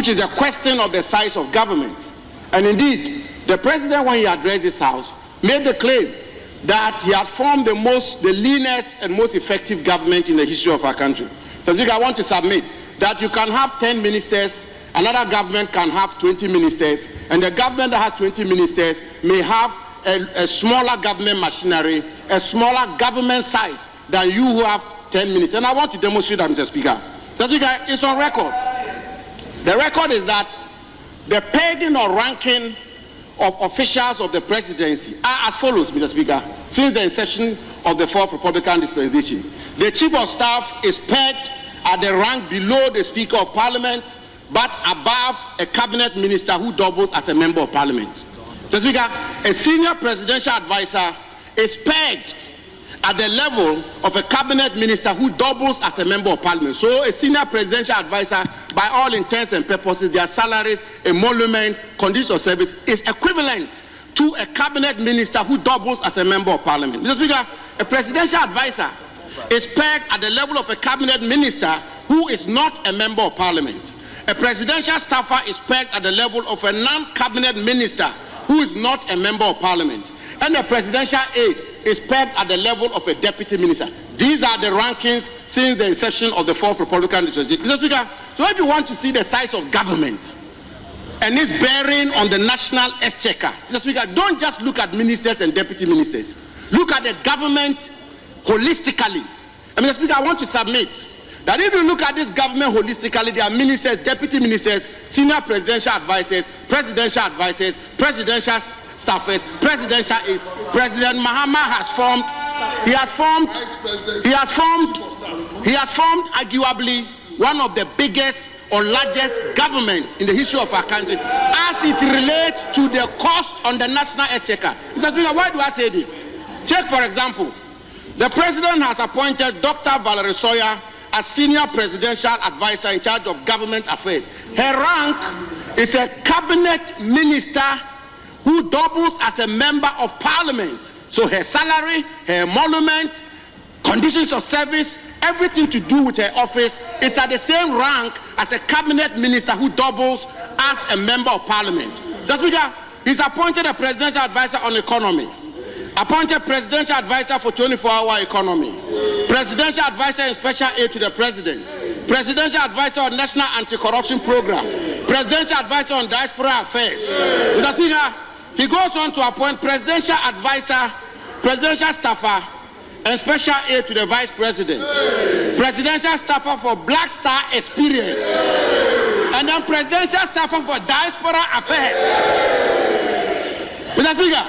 which is the question of the size of government. And indeed, the president, when he addressed this House, made the claim that he had formed the leanest and most effective government in the history of our country. So I want to submit that you can have 10 ministers, another government can have 20 ministers, and the government that has 20 ministers may have a smaller government machinery, a smaller government size than you who have 10 ministers. And I want to demonstrate that, Mr. Speaker. Mr. Speaker, it's on record. The record is that the pegging or ranking of officials of the presidency are as follows, Mr. Speaker, since the inception of the fourth Republican dispensation. The Chief of Staff is pegged at the rank below the Speaker of Parliament, but above a cabinet minister who doubles as a member of Parliament. Mr. Speaker, a senior presidential advisor is pegged at the level of a cabinet minister who doubles as a member of Parliament. So a senior presidential advisor, by all intents and purposes, their salaries, emolument, conditions of service is equivalent to a cabinet minister who doubles as a member of Parliament. Mr. Speaker, a presidential advisor is pegged at the level of a cabinet minister who is not a member of Parliament. A presidential staffer is pegged at the level of a non-cabinet minister who is not a member of Parliament. And the presidential aide is pegged at the level of a deputy minister. These are the rankings since the inception of the fourth Republican dispensation. Mr. Speaker, so if you want to see the size of government and its bearing on the national exchequer, Mr. Speaker, don't just look at ministers and deputy ministers. Look at the government holistically. And Mr. Speaker, I want to submit that if you look at this government holistically, there are ministers, deputy ministers, senior presidential advisors, presidential staffers, presidential aides. President Mahama has formed arguably one of the biggest or largest governments in the history of our country as it relates to the cost on the national exchequer. Mr. Speaker, why do I say this? Check, for example, the president has appointed Dr. Valerie Sawyer as senior presidential advisor in charge of government affairs. Her rank is a cabinet minister who doubles as a member of Parliament. So her salary, her emolument, conditions of service, everything to do with her office is at the same rank as a cabinet minister who doubles as a member of Parliament. Mr. Speaker, he's appointed a presidential advisor on economy, appointed presidential advisor for 24-hour economy, presidential advisor and special aide to the president, presidential advisor on national anti-corruption program, presidential advisor on diaspora affairs. Mr. Speaker, he goes on to appoint presidential advisor, presidential staffer, and special aide to the vice president, presidential staffer for Black Star Experience, and then presidential staffer for diaspora affairs. Mr. Speaker,